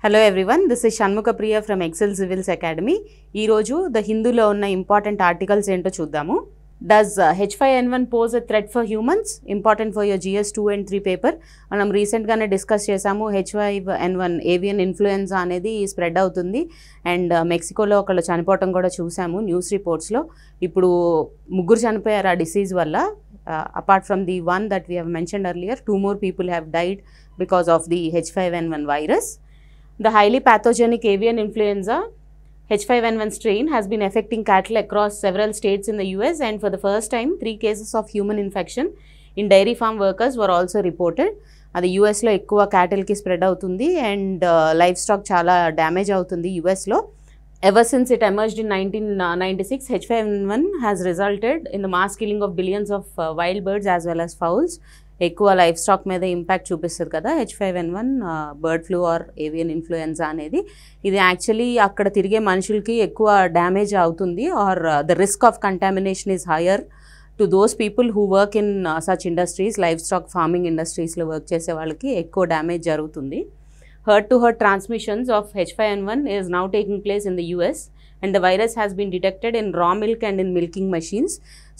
Hello everyone, this is Shanmukha Priya from Excel Civils Academy. ఈ రోజు the హిందూలో ఉన్న important articles ఏంటో చూద్దాము. Does H5N1 pose a threat for humans? Important for your GS 2 and 3 paper. మనం రీసెంట్గానే discuss చేసాము. H5N1 avian influenza అనేది spread అవుతుంది అండ్ మెక్సికోలో ఒకళ్ళు చనిపోవటం కూడా చూసాము న్యూస్ రిపోర్ట్స్లో. ఇప్పుడు ముగ్గురు చనిపోయారు ఆ డిసీజ్ వల్ల. Apart from the one that we have mentioned earlier, 2 more people have died because of the H5N1 virus. The highly pathogenic avian influenza H5N1 strain has been affecting cattle across several states in the US, and for the first time 3 cases of human infection in dairy farm workers were also reported. అది యూఎస్లో ఎక్కువ క్యాటిల్కి spread అవుతుంది and life stock చాలా damage అవుతుంది యూఎస్లో. Ever since it emerged in 1996, H5N1 has resulted in the mass killing of billions of wild birds as well as fowls. ఎక్కువ livestock మీద impact చూపిస్తుంది కదా H5N1 bird flu or avian influenza అనేది. ఇది actually అక్కడ తిరిగే మనుషులకి ఎక్కువ డ్యామేజ్ అవుతుంది or the risk of contamination is higher to those people who work in such industries. Livestock farming ఇండస్ట్రీస్లో వర్క్ చేసే వాళ్ళకి ఎక్కువ డ్యామేజ్ జరుగుతుంది. Herd-to-herd transmissions of H5N1 is now taking place in the US, and the virus has been detected in raw milk and in milking machines.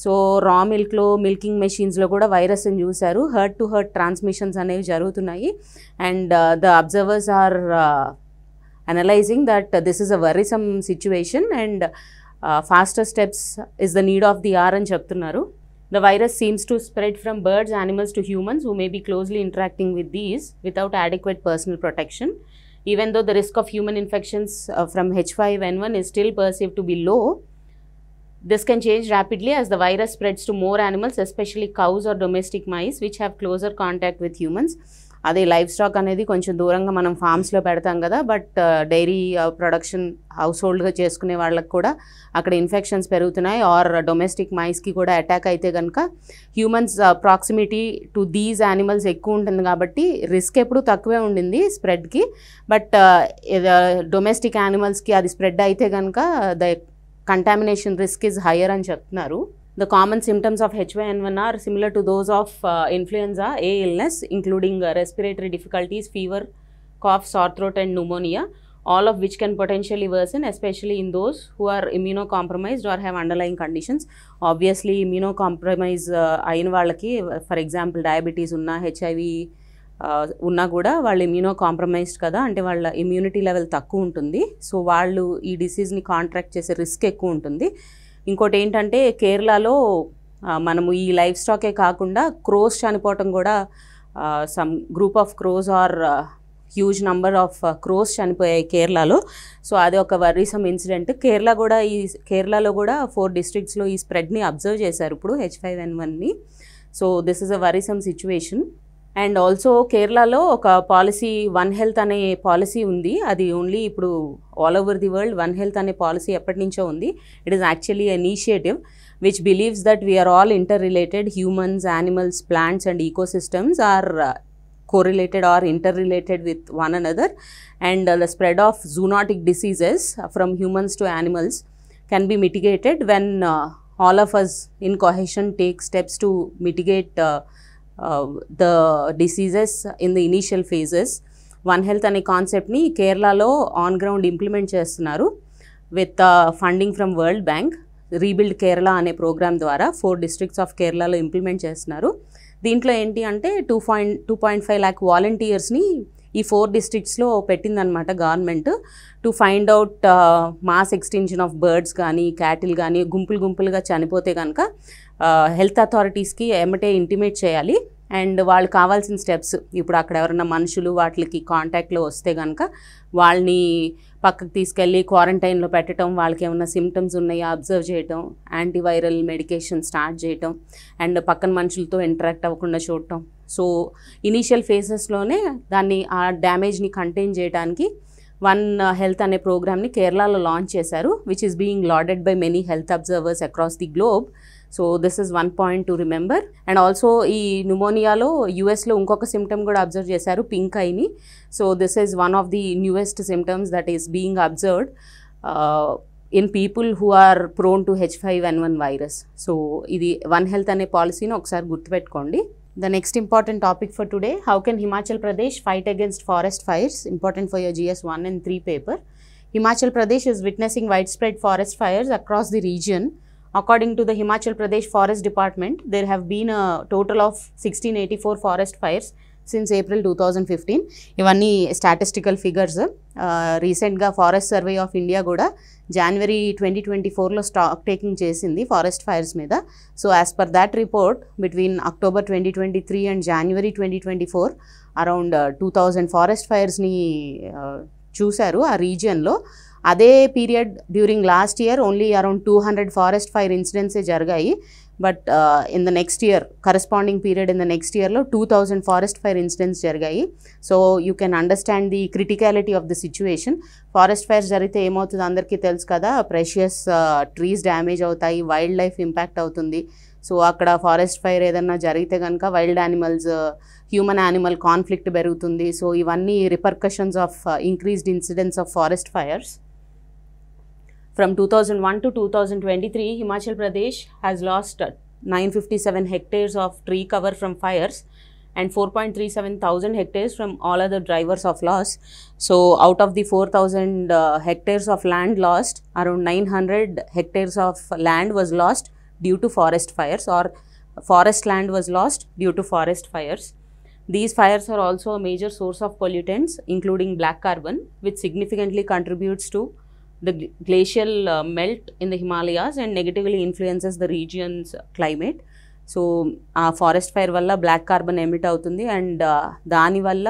So raw milk lo milking machines lo kuda virus ni chusaru. Herd-to-herd transmissions అనేవి జరుగుతున్నాయి and the observers are analyzing that this is a worrisome situation and faster steps is the need of the hour అని చెప్తున్నారు. The virus seems to spread from birds, animals to humans who may be closely interacting with these without adequate personal protection. Even though the risk of human infections from H5N1 is still perceived to be low, this can change rapidly as the virus spreads to more animals, especially cows or domestic mice, which have closer contact with humans. అదే life stock అనేది కొంచెం దూరంగా మనం ఫార్మ్స్లో పెడతాం కదా, but dairy production house హోల్డ్గా చేసుకునే వాళ్ళకి కూడా అక్కడ ఇన్ఫెక్షన్స్ పెరుగుతున్నాయి ఆర్ డొమెస్టిక్ మైస్కి కూడా అటాక్ అయితే కనుక humans proximity to these animals ఎక్కువ ఉంటుంది కాబట్టి రిస్క్ ఎప్పుడు తక్కువే ఉండింది స్ప్రెడ్కి. బట్ డొమెస్టిక్ యానిమల్స్కి అది స్ప్రెడ్ అయితే కనుక the contamination risk is higher అని చెప్తున్నారు. The common symptoms of H5N1 are similar to those of influenza A illness, including respiratory difficulties, fever, cough, sore throat and pneumonia, all of which can potentially worsen, especially in those who are immunocompromised or have underlying conditions. Obviously, immunocompromised అయిన వాళ్ళకి, for example diabetes ఉన్నా HIV ఉన్నా కూడా వాళ్ళు ఇమ్యూనోకాంప్రమైజ్డ్ కదా, అంటే వాళ్ళ immunity level తక్కువ ఉంటుంది. సో వాళ్ళు ఈ డిసీజ్ని కాంట్రాక్ట్ చేసే రిస్క్ ఎక్కువ ఉంటుంది. ఇంకోటి ఏంటంటే కేరళలో మనము ఈ లైఫ్ స్టాకే కాకుండా క్రోస్ చనిపోవటం కూడా, some group of crows or huge number of crows చనిపోయాయి కేరళలో. సో అది ఒక వరీసమ్ ఇన్సిడెంట్. కేరళలో కూడా 4 డిస్ట్రిక్ట్స్లో ఈ స్ప్రెడ్ని అబ్జర్వ్ చేశారు ఇప్పుడు H5N1ని. So this is a worrisome situation. And also కేరళలో ఒక పాలసీ వన్ హెల్త్ అనే పాలసీ ఉంది. అది ఓన్లీ ఇప్పుడు all over the world one health అనే పాలసీ ఎప్పటి నుంచో ఉంది. It is actually initiative which believes that we are all interrelated. Humans, animals, plants and ecosystems are correlated or interrelated with one another, and the spread of zoonotic diseases from humans to animals can be mitigated when all of us in cohesion take steps to mitigate the diseases in the initial phases. One health అనే కాన్సెప్ట్ని కేరళలో on ground implement చేస్తున్నారు with funding from world bank. Rebuild Kerala అనే programme ద్వారా 4 districts of కేరళలో implement చేస్తున్నారు. దీంట్లో ఏంటి అంటే 2.5 lakh వాలంటీర్స్ని ఈ 4 డిస్ట్రిక్ట్స్లో పెట్టిందనమాట government to find out mass extension of birds కానీ క్యాటిల్ కానీ గుంపులుగా చనిపోతే కనుక హెల్త్ అథారిటీస్కి ఎమ్మటే ఇంటిమేట్ చేయాలి. అండ్ వాళ్ళు కావాల్సిన స్టెప్స్, ఇప్పుడు అక్కడ ఎవరైనా మనుషులు వాటికి కాంటాక్ట్లో వస్తే కనుక వాళ్ళని పక్కకు తీసుకెళ్ళి క్వారంటైన్లో పెట్టడం, వాళ్ళకి ఏమైనా సిమ్టమ్స్ ఉన్నాయా అబ్జర్వ్ చేయటం, యాంటీవైరల్ మెడికేషన్ స్టార్ట్ చేయటం అండ్ పక్కన మనుషులతో ఇంటరాక్ట్ అవ్వకుండా చూడటం. సో ఇనీషియల్ ఫేసెస్లోనే దాన్ని ఆ డ్యామేజ్ని కంటైన్ చేయడానికి వన్ హెల్త్ అనే ప్రోగ్రామ్ని కేరళలో లాంచ్ చేశారు, which is being lauded by many health observers across the globe. So this is one point to remember. And also ఈ న్యూమోనియాలో యూఎస్లో ఇంకొక సిమ్టమ్ కూడా అబ్జర్వ్ చేశారు, పింక్ ఐని. So this is one of the newest symptoms that is being observed in people who are prone to H5N1 virus. సో ఇది one health అనే పాలసీని ఒకసారి గుర్తుపెట్టుకోండి. The next important topic for today, how can Himachal Pradesh fight against forest fires? Important for your GS 1 and 3 paper. Himachal Pradesh is witnessing widespread forest fires across the region. According to the Himachal Pradesh Forest Department, there have been a total of 1684 forest fires since April 2015. ఇవన్నీ statistical figures. రీసెంట్గా forest survey of India కూడా జనవరి 2024లో stock taking చేసింది forest fires మీద. So as per that report between October 2023 and January 2024 around 2000 forest ఫైర్స్ని చూశారు ఆ రీజియన్లో. అదే period during last year only around 200 forest fire ఇన్సిడెంట్సే జరిగాయి. But in the next year corresponding period in the next ఇయర్లో 2000 forest fire incidents జరిగాయి. So you can understand the criticality of the situation. Forest fires జరిగితే ఏమవుతుంది అందరికీ తెలుసు కదా, precious trees damage అవుతాయి, వైల్డ్ లైఫ్ ఇంపాక్ట్ అవుతుంది. సో అక్కడ ఫారెస్ట్ ఫైర్ ఏదన్నా జరిగితే కనుక wild animals human animal conflict పెరుగుతుంది. సో ఇవన్నీ repercussions of increased incidents of forest fires. From 2001 to 2023, Himachal Pradesh has lost 957 hectares of tree cover from fires and 4.37 thousand hectares from all other drivers of loss. So out of the 4,000 hectares of land lost, around 900 hectares of land was lost due to forest fires, or forest land was lost due to forest fires. These fires are also a major source of pollutants, including black carbon, which significantly contributes to the glacial melt in the Himalayas and negatively influences the region's climate. So ఆ forest fire వల్ల black carbon emit అవుతుంది and దానివల్ల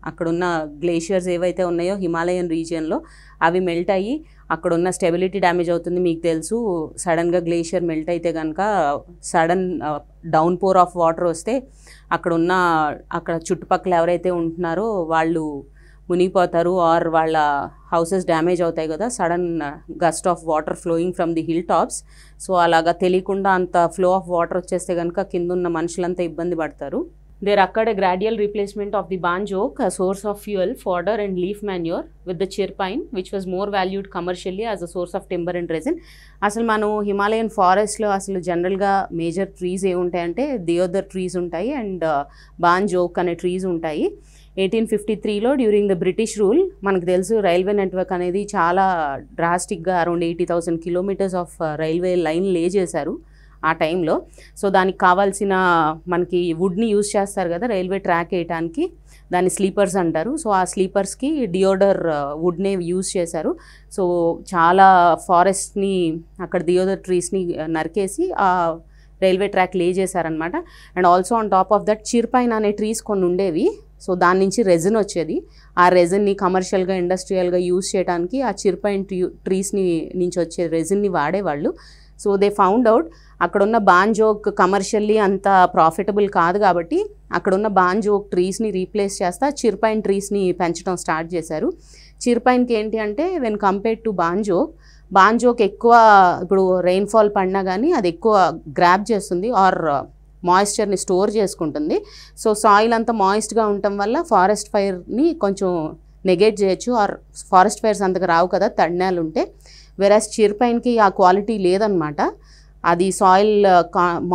అక్కడున్న glaciers ఏవైతే ఉన్నాయో Himalayan రీజియన్లో అవి melt అయ్యి అక్కడున్న స్టెబిలిటీ డ్యామేజ్ అవుతుంది. మీకు తెలుసు, సడన్గా గ్లేషియర్ మెల్ట్ అయితే కనుక sudden downpour of water వస్తే అక్కడ చుట్టుపక్కల ఎవరైతే ఉంటున్నారో వాళ్ళు మునిగిపోతారు, ఆర్ వాళ్ళ హౌసెస్ డ్యామేజ్ అవుతాయి కదా, sudden gust of water flowing from the hilltops. So అలాగా తెలియకుండా అంత ఫ్లో ఆఫ్ వాటర్ వచ్చేస్తే కనుక కింద ఉన్న మనుషులంతా ఇబ్బంది పడతారు. దేర్ అక్కడ gradual replacement of the banj oak, a source of fuel, fodder and leaf manure, with the chirpine, which was more valued commercially as a source of timber and resin. అసలు మనం హిమాలయన్ ఫారెస్ట్లో అసలు జనరల్గా మేజర్ ట్రీస్ ఏముంటాయంటే deodar trees ఉంటాయి and banj oak అనే trees ఉంటాయి. 1853లో డ్యూరింగ్ ద బ్రిటిష్ రూల్ మనకు తెలుసు రైల్వే నెట్వర్క్ అనేది చాలా డ్రాస్టిక్గా around 80,000 kilometres of railway line lay చేశారు ఆ టైంలో. సో దానికి కావాల్సిన మనకి వుడ్ని యూజ్ చేస్తారు కదా రైల్వే ట్రాక్ వేయటానికి, దాన్ని స్లీపర్స్ అంటారు. సో ఆ స్లీపర్స్కి డియోడర్ వుడ్నే యూజ్ చేశారు. సో చాలా ఫారెస్ట్ని అక్కడ డియోడర్ ట్రీస్ని నరికేసి ఆ రైల్వే ట్రాక్ లే చేశారనమాట. And also on top of that chir pine అనే ట్రీస్ కొన్ని ఉండేవి. సో దాని నుంచి రెజిన్ వచ్చేది. ఆ రెజిన్ని కమర్షియల్గా ఇండస్ట్రియల్గా యూజ్ చేయడానికి ఆ చిర్పైన్ ట్రీస్ని నుంచి వచ్చే రెజిన్ని వాడేవాళ్ళు. సో దే ఫౌండ్ అవుట్ అక్కడున్న బాంజోక్ కమర్షియల్లీ అంత ప్రాఫిటబుల్ కాదు కాబట్టి అక్కడున్న బాంజోక్ ట్రీస్ని రీప్లేస్ చేస్తా చిర్పైన్ ట్రీస్ని పెంచడం స్టార్ట్ చేశారు. చిర్పైన్కి ఏంటి అంటే వెన్ కంపేర్డ్ టు బాంజోక్ ఎక్కువ ఇప్పుడు రెయిన్ఫాల్ పడినా కానీ అది ఎక్కువ గ్రాబ్ చేస్తుంది ఆర్ మాయిశ్చర్ని స్టోర్ చేసుకుంటుంది. సో సాయిల్ అంతా మాయిస్ట్గా ఉండటం వల్ల ఫారెస్ట్ ఫైర్ని కొంచెం నెగెట్ చేయొచ్చు, ఆర్ ఫారెస్ట్ ఫైర్స్ అంతగా రావు కదా తడినాలు ఉంటే. వెరాస్ చిర్పైన్కి ఆ క్వాలిటీ లేదనమాట, అది సాయిల్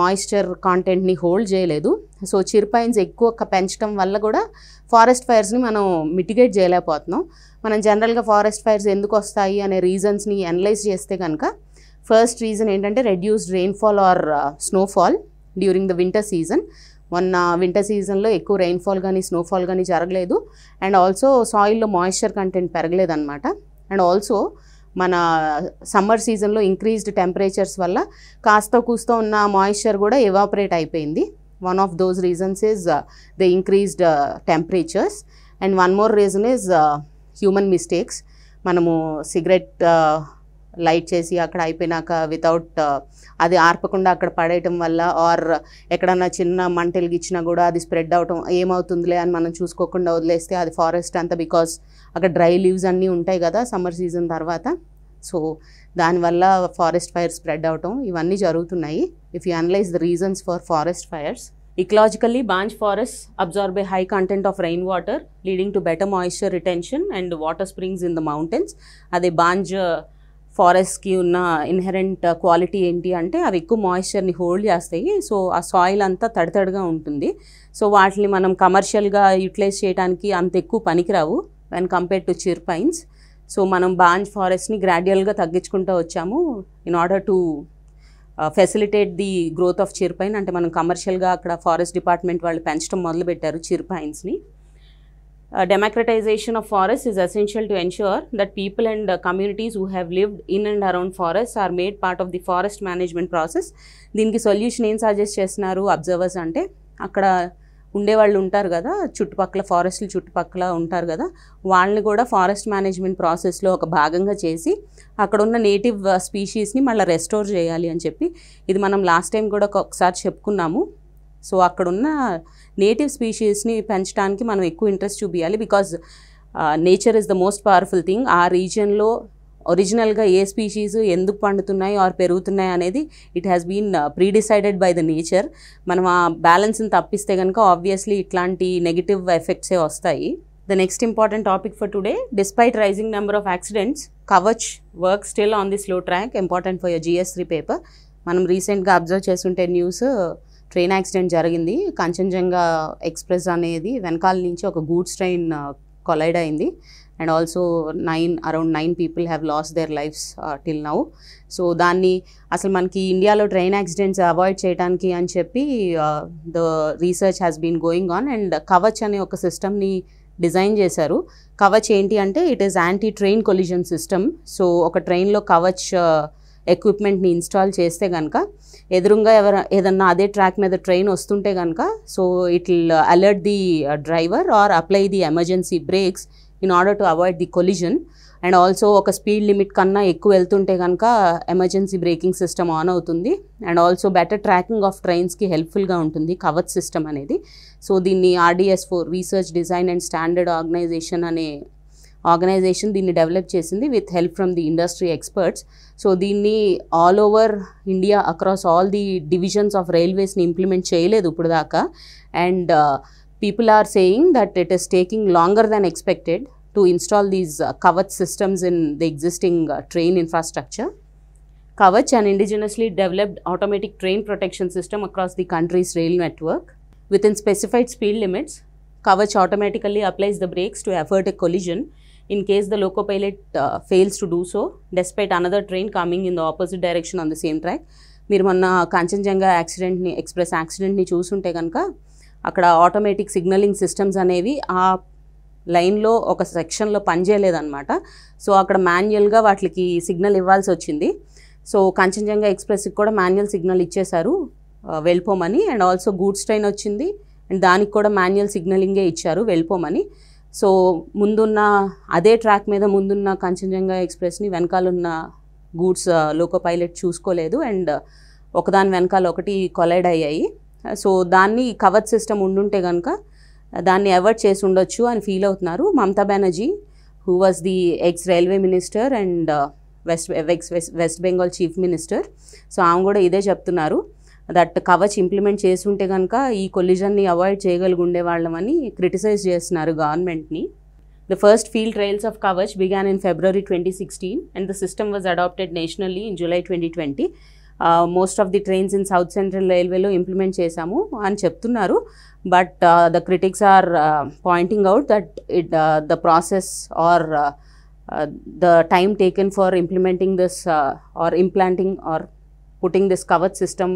మాయిశ్చర్ కాంటెంట్ని హోల్డ్ చేయలేదు. సో చిర్పైన్స్ ఎక్కువ పెంచడం వల్ల కూడా ఫారెస్ట్ ఫైర్స్ని మనం మిటిగేట్ చేయలేకపోతున్నాం. మనం జనరల్గా ఫారెస్ట్ ఫైర్స్ ఎందుకు వస్తాయి అనే రీజన్స్ని అనలైజ్ చేస్తే కనుక ఫస్ట్ రీజన్ ఏంటంటే reduced rainfall or snowfall during the winter season. మొన్న వింటర్ సీజన్లో ఎక్కువ రెయిన్ఫాల్ కానీ స్నోఫాల్ కానీ జరగలేదు. అండ్ ఆల్సో సాయిల్లో మాయిశ్చర్ కంటెంట్ పెరగలేదన్నమాట. అండ్ ఆల్సో మన సమ్మర్ సీజన్లో ఇంక్రీజ్డ్ టెంపరేచర్స్ వల్ల కాస్త కూస్తో ఉన్న మాయిశ్చర్ కూడా ఎవాపరేట్ అయిపోయింది. One of those reasons is the increased temperatures. And one more reason is human mistakes. మనము సిగరెట్ లైట్ చేసి అక్కడ అయిపోయినాక వితౌట్ అది ఆర్పకుండా అక్కడ పడేయటం వల్ల, ఆర్ ఎక్కడన్నా చిన్న మంటెలిగిచ్చినా కూడా అది స్ప్రెడ్ అవటం, ఏమవుతుందిలే అని మనం చూసుకోకుండా వదిలేస్తే అది ఫారెస్ట్ అంతా, బికాస్ అక్కడ డ్రై లీవ్స్ అన్నీ ఉంటాయి కదా సమ్మర్ సీజన్ తర్వాత. సో దానివల్ల ఫారెస్ట్ ఫైర్ స్ప్రెడ్ అవటం ఇవన్నీ జరుగుతున్నాయి. If you analyse the reasons for forest fires, ecologically banj forests absorb a high content of rainwater, leading to better moisture retention and water springs in the mountains. Ade banj ఫారెస్ట్కి ఉన్న inherent quality ఏంటి అంటే అవి ఎక్కువ మాయిశ్చర్ని hold చేస్తాయి. So ఆ soil అంతా తడితడిగా ఉంటుంది. So వాటిని మనం కమర్షియల్గా యూటిలైజ్ చేయడానికి అంత ఎక్కువ పనికిరావు when compared to chir pines. So మనం బాంజ్ ఫారెస్ట్ని గ్రాడ్యువల్గా తగ్గించుకుంటూ వచ్చాము in order to facilitate the growth of chir pine. అంటే మనం కమర్షియల్గా అక్కడ ఫారెస్ట్ డిపార్ట్మెంట్ వాళ్ళు పెంచడం మొదలుపెట్టారు చిర్ పైన్స్ని. Democratization of forests is essential to ensure that people and communities who have lived in and around forests are made part of the forest management process. దీనికి solution ఏం సజెస్ట్ చేస్తున్నారు observers అంటే, అక్కడ ఉండేవాళ్ళు ఉంటారు కదా, చుట్టుపక్కల ఫారెస్ట్లు చుట్టుపక్కల ఉంటారు కదా, వాళ్ళని కూడా ఫారెస్ట్ మేనేజ్మెంట్ ప్రాసెస్లో ఒక భాగంగా చేసి అక్కడ ఉన్న నేటివ్ స్పీషీస్ని మళ్ళీ రెస్టోర్ చేయాలి అని చెప్పి, ఇది మనం లాస్ట్ టైం కూడా ఒకసారి చెప్పుకున్నాము. సో అక్కడున్న నేటివ్ స్పీషీస్ని పెంచడానికి మనం ఎక్కువ ఇంట్రెస్ట్ చూపించాలి. Because nature is the most powerful thing. ఆ రీజియన్లో ఒరిజినల్గా ఏ స్పీషీస్ ఎందుకు పండుతున్నాయి ఆర్ పెరుగుతున్నాయి అనేది it has been predecided by the nature. మనం ఆ బ్యాలెన్స్ని తప్పిస్తే కనుక ఆబ్వియస్లీ ఇట్లాంటి నెగిటివ్ ఎఫెక్ట్సే వస్తాయి. The next important topic for today, despite rising number of accidents, Kavach work still on the slow track, important for your GS3 paper. మనం రీసెంట్గా observe చేస్తుంటే న్యూస్, ట్రైన్ యాక్సిడెంట్ జరిగింది. కంచన్జంగా ఎక్స్ప్రెస్ అనేది వెనకాల నుంచి ఒక గూడ్స్ ట్రైన్ కొలైడ్ అయింది. And also around 9 people have lost their lifes till now. So దాన్ని అసలు మనకి ఇండియాలో ట్రైన్ యాక్సిడెంట్స్ అవాయిడ్ చేయడానికి అని చెప్పి the research has been going on. And Kavach అనే ఒక సిస్టమ్ని డిజైన్ చేశారు. కవచ్ ఏంటి అంటే it is anti train collision system. So ఒక ట్రైన్లో కవచ్ ఎక్విప్మెంట్ని ఇన్స్టాల్ చేస్తే కనుక ఎదురుగా ఏదన్నా అదే ట్రాక్ మీద ట్రైన్ వస్తుంటే కనుక so it will alert the driver or apply the emergency brakes in order to avoid the collision. And also ఒక స్పీడ్ లిమిట్ కన్నా ఎక్కువ వెళ్తుంటే కనుక ఎమర్జెన్సీ బ్రేకింగ్ సిస్టమ్ ఆన్ అవుతుంది. And also better tracking of ట్రైన్స్కి హెల్ప్ఫుల్గా ఉంటుంది కవచ్ సిస్టమ్ అనేది. సో దీన్ని RDS4 research design and standard organisation అనే ఆర్గనైజేషన్ దీన్ని డెవలప్ చేసింది with help from the industry experts. So దీన్ని all over India across all the divisions of రైల్వేస్ని ఇంప్లిమెంట్ చేయలేదు ఇప్పుడు దాకా. And people are saying that it is taking longer than expected to install these Kavach systems in the existing train infrastructure. Kavach, an indigenously developed automatic train protection system across the country's rail network. Within specified speed limits, Kavach automatically applies the brakes to avert a collision in case the loco pilot fails to do so, despite another train coming in the opposite direction on the same track. మీరు మొన్న Kanchenjunga express యాక్సిడెంట్ని చూసుంటే కనుక అక్కడ automatic signalling systems అనేవి ఆ లైన్లో ఒక సెక్షన్లో పనిచేయలేదన్నమాట. సో అక్కడ మాన్యువల్గా వాటికి సిగ్నల్ ఇవ్వాల్సి వచ్చింది. సో కాంచన్జంగా ఎక్స్ప్రెస్కి కూడా మాన్యువల్ సిగ్నల్ ఇచ్చేశారు వెళ్ళిపోమని. అండ్ ఆల్సో గూడ్స్ ట్రైన్ వచ్చింది అండ్ దానికి కూడా మాన్యువల్ సిగ్నలింగే ఇచ్చారు వెళ్ళిపోమని. సో ముందున్న అదే ట్రాక్ మీద ముందున్న కాంచన్జంగా ఎక్స్ప్రెస్ని వెనకాలన్న గూడ్స్ లోకో పైలట్ చూసుకోలేదు అండ్ ఒకదాని వెనకాల ఒకటి కొలైడ్ అయ్యాయి. సో దాన్ని కవచ్ సిస్టమ్ ఉండుంటే కనుక దాన్ని అవాయిడ్ చేసి ఉండొచ్చు అని ఫీల్ అవుతున్నారు Mamata Banerjee, who was the X railway minister and west Bengal chief minister. So ఆమె కూడా ఇదే చెప్తున్నారు దట్ కవచ్ ఇంప్లిమెంట్ చేసి ఉంటే కనుక ఈ కొలిజన్ని అవాయిడ్ చేయగలిగుండే వాళ్ళమని క్రిటిసైజ్ చేస్తున్నారు గవర్నమెంట్ని. The first field trials of Kavach began in February 2016 and the system was adopted nationally in July 2020. Most of the trains in South Central Railway lo implement చేసాము అని చెప్తున్నారు. But the critics are pointing out that the process or the time taken for implementing this or implanting or putting this Kavach system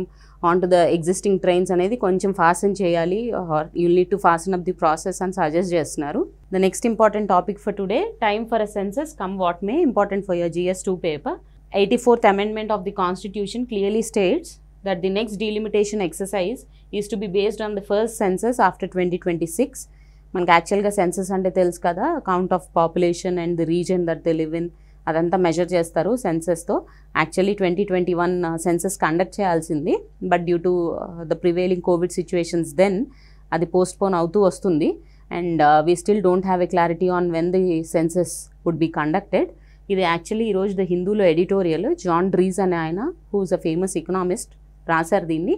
onto the existing trains అనేది కొంచెం fasten చేయాలి or you need to fasten up the process అని suggest చేస్తున్నారు. The next important topic for today, time for a census come what may, important for your GS2 paper. 84th amendment of the constitution clearly states that the next delimitation exercise is to be based on the first census after 2026. మనకి యాక్చువల్గా census అంటే తెలుసు కదా, count of population and the reason that they live in అదంతా measure చేస్తారు సెన్సస్తో. Actually 2021 census conduct చేయాల్సింది, but due to the prevailing Covid situations then అది పోస్ట్పోన్ అవుతూ వస్తుంది. And we still don't have a clarity on when the census would be conducted. ఇది actually ఈరోజు the హిందూలో ఎడిటోరియల్ జాన్ డ్రీస్ అనే ఆయన, who is a famous economist, రాశారు దీన్ని.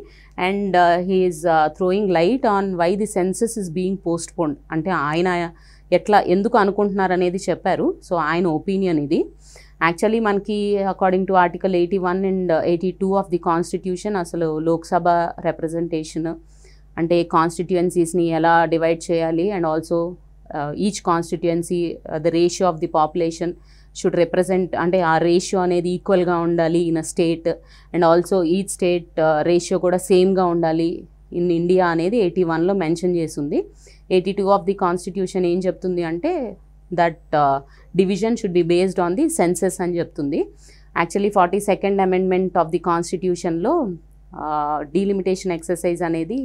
And he is throwing light on why the census is being postponed. అంటే ఆయన ఎందుకు అనుకుంటున్నారు అనేది చెప్పారు. సో ఆయన ఒపీనియన్ ఇది. యాక్చువల్లీ మనకి according to article 81 and 82 of the constitution అసలు లోక్సభ రిప్రజెంటేషన్ అంటే కాన్స్టిట్యుయెన్సీస్ని ఎలా డివైడ్ చేయాలి and also each constituency the ratio of the population should represent అంటే ఆ రేషియో అనేది ఈక్వల్గా ఉండాలి in a state and also each state ratio కూడా సేమ్గా ఉండాలి ఇన్ ఇండియా అనేది 81లో మెన్షన్ చేసింది. 82 ఆఫ్ ది కాన్స్టిట్యూషన్ ఏం చెప్తుంది అంటే that division should be based on the census అని చెప్తుంది. Actually 42nd amendment of the కాన్స్టిట్యూషన్లో డీలిమిటేషన్ ఎక్సర్సైజ్ అనేది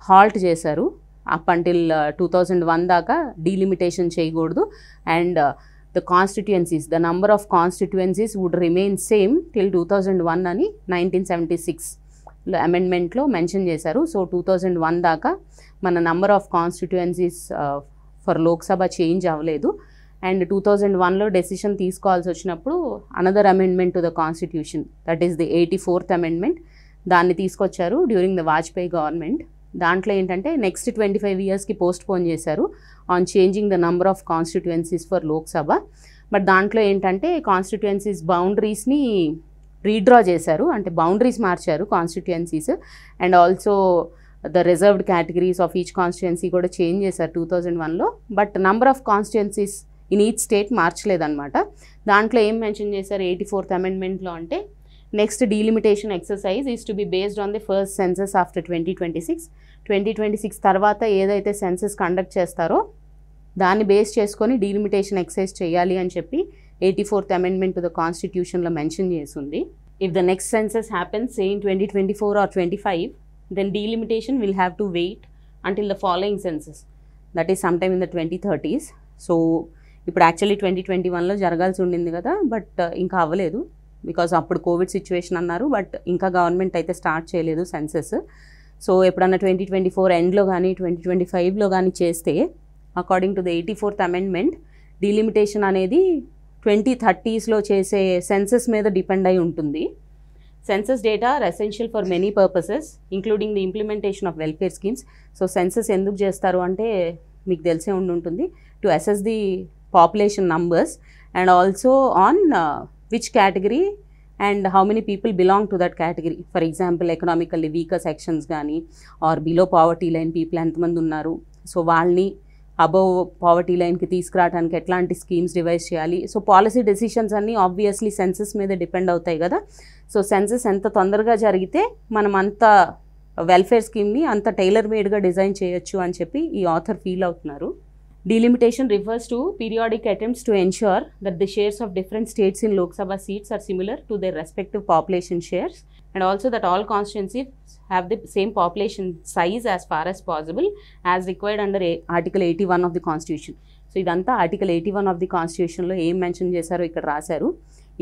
హాల్ట్ చేశారు. అప్ అంటిల్ 2001 దాకా డీలిమిటేషన్ చేయకూడదు and the constituencies the number of constituencies would remain same till 2001 అని 1976లో అమెండ్మెంట్లో మెన్షన్ చేశారు. So 2001 దాకా మన number of constituencies for Lok Sabha change అవ్వలేదు అండ్ 2001లో డెసిషన్ తీసుకోవాల్సి వచ్చినప్పుడు another amendment to the constitution that is the 84th amendment దాన్ని తీసుకొచ్చారు డ్యూరింగ్ ద వాజ్పేయి గవర్నమెంట్. దాంట్లో ఏంటంటే నెక్స్ట్ 25 ఇయర్స్కి పోస్ట్పోన్ చేశారు on changing the number of constituencies for Lok Sabha. But దాంట్లో ఏంటంటే కాన్స్టిట్యుయెన్సీస్ బౌండరీస్ని రీడ్రా చేశారు అంటే బౌండరీస్ మార్చారు constituencies and also the reserved categories of each constituency కూడా చేంజ్ చేశారు 2001లో. But number of constituencies in each state మార్చలేదన్నమాట. దాంట్లో ఏం మెన్షన్ చేశారు 84th అమెండ్మెంట్లో అంటే next delimitation exercise is to be based on the first census after 2026 తర్వాత ఏదైతే సెన్సస్ కండక్ట్ చేస్తారో దాన్ని బేస్ చేసుకొని డీలిమిటేషన్ ఎక్సర్సైజ్ చేయాలి అని చెప్పి 84th అమెండ్మెంట్ టు ద కాన్స్టిట్యూషన్లో మెన్షన్ చేసింది. If the next census happens say in 2024 or 25 then delimitation will have to wait until the following census that is sometime in the 2030s. సో ఇప్పుడు actually 2021లో జరగాల్సి ఉండింది కదా బట్ ఇంకా అవ్వలేదు బికాజ్ అప్పుడు కోవిడ్ సిచ్యువేషన్ అన్నారు బట్ ఇంకా గవర్నమెంట్ అయితే స్టార్ట్ చేయలేదు సెన్సస్. సో ఎప్పుడన్నా 2024 ఎండ్లో కానీ 2025లో కానీ చేస్తే according to the 84th amendment delimitation అనేది 2030sలో చేసే సెన్సస్ మీద డిపెండ్ అయి ఉంటుంది. Census data are essential for many purposes including the implementation of welfare schemes. So census ఎందుకు చేస్తారు అంటే మీకు తెలిసే ఉంటుంది to assess the population numbers and also on which category and how many people belong to that category. For example economically weaker sections కానీ or below poverty line people ఎంతమంది ఉన్నారు so వాళ్ళని అబవ్ పావర్టీ లైన్కి తీసుకురావడానికి ఎట్లాంటి schemes devise చేయాలి. So policy decisions అన్నీ obviously census మీద డిపెండ్ అవుతాయి కదా. సో సెన్సస్ ఎంత తొందరగా జరిగితే మనం అంత వెల్ఫేర్ స్కీమ్ని అంత టైలర్ మేడ్గా డిజైన్ చేయొచ్చు అని చెప్పి ఈ ఆథర్ ఫీల్ అవుతున్నారు. Delimitation refers to periodic attempts to ensure that the shares of different states in Lok Sabha seats are similar to their respective population shares and also that all constituencies have the same population size as far as possible as required under Article 81 of the Constitution. So idantha Article 81 of the Constitution lo em mention chesaro ikkada rasaru.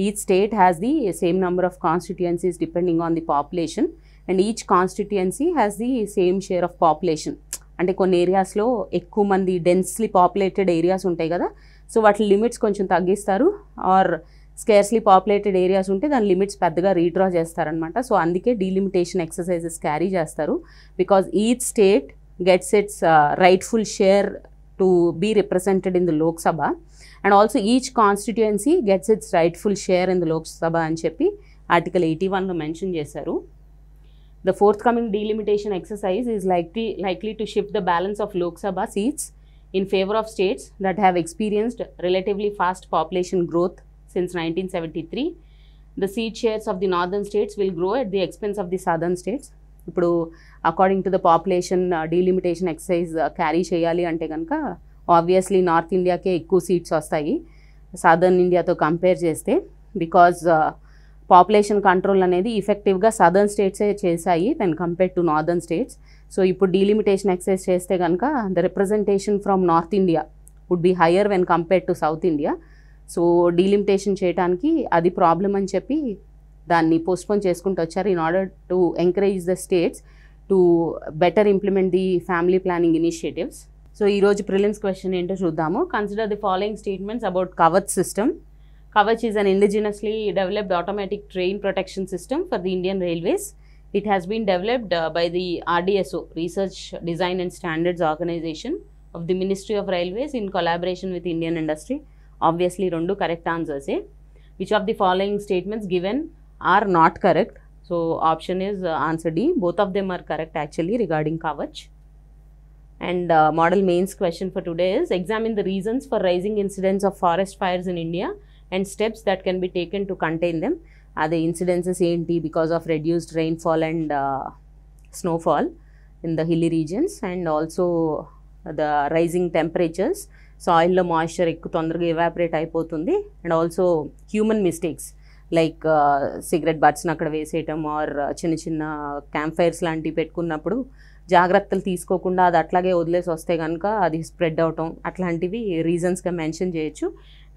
Each state has the same number of constituencies depending on the population and each constituency has the same share of population. అంటే కొన్ని ఏరియాస్లో ఎక్కువ మంది densely populated areas ఉంటాయి కదా so వాటి limits కొంచెం తగ్గిస్తారు ఆర్ స్కేర్స్లీ పాపులేటెడ్ ఏరియాస్ ఉంటే దాని లిమిట్స్ పెద్దగా రీడ్రా చేస్తారనమాట. సో అందుకే డీలిమిటేషన్ ఎక్సర్సైజెస్ క్యారీ చేస్తారు because each state gets its rightful share to be represented in the Lok Sabha and also each constituency gets its rightful share in the Lok Sabha అని చెప్పి article 81లో mention చేశారు. The forthcoming delimitation exercise is likely to shift the balance of Lok Sabha seats in favor of states that have experienced relatively fast population growth since 1973. The seat shares of the northern states will grow at the expense of the southern states. ఇప్పుడు according to the population delimitation exercise carry చేయాలి అంటే కనుక obviously North ఇండియాకే ఎక్కువ seats వస్తాయి southern ఇండియాతో compare చేస్తే because population control అనేది ఇఫెక్టివ్గా సదర్న్ స్టేట్సే చేశాయి when compare to northern states. So ఇప్పుడు డీలిమిటేషన్ ఎక్సర్సైజ్ చేస్తే కనుక the representation from North India would be higher when compare to South India. So delimitation చేయడానికి అది ప్రాబ్లం అని చెప్పి దాన్ని పోస్ట్పోన్ చేసుకుంటూ వచ్చారు in order to encourage the states to better implement the family planning initiatives. So ఈరోజు prelims question ఏంటో చూద్దాము. Consider the following statements about Kavach system. Kavach is an indigenously developed automatic train protection system for the Indian Railways. It has been developed by the RDSO, Research, Design and Standards Organization of the Ministry of Railways in collaboration with Indian industry. Obviously రెండు correct ఆన్సర్సే. Which of the following statements given are not correct? So option is answer D. Both of them are correct actually regarding Kavach. And model mains question for today is examine the reasons for rising incidence of forest fires in India and steps that can be taken to contain them. The incidences enti because of reduced rainfall and snowfall in the hilly regions, and also the rising temperatures, soil lo moisture ekku tondaraga evaporate ayipotundi, and also human mistakes like cigarette butts ni akkada veseyatam or chinna chinna campfires lanti pettukunnappudu జాగ్రత్తలు తీసుకోకుండా అది అట్లాగే వదిలేసి వస్తే కనుక అది spread అవటం, అట్లాంటివి రీజన్స్గా మెన్షన్ చేయొచ్చు.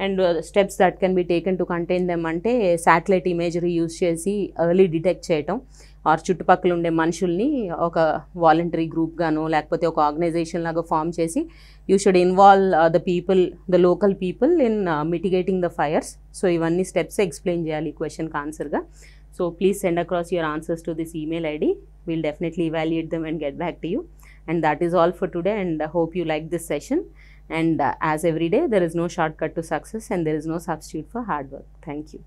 And steps that can be taken to contain them అంటే శాటిలైట్ ఇమేజరీ యూజ్ చేసి ఎర్లీ డిటెక్ట్ చేయటం, ఆర్ చుట్టుపక్కల ఉండే మనుషుల్ని ఒక వాలంటరీ గ్రూప్ గాను లేకపోతే ఒక ఆర్గనైజేషన్ లాగా ఫామ్ చేసి you should involve the local people in mitigating the fires. So ఇవన్నీ స్టెప్స్ ఎక్స్ప్లెయిన్ చేయాలి ఈ క్వశ్చన్కి ఆన్సర్గా. So please send across your answers to this email ID. We'll definitely evaluate them and get back to you. And that is all for today, and I hope you like this session. And as every day, there is no shortcut to success and there is no substitute for hard work. Thank you.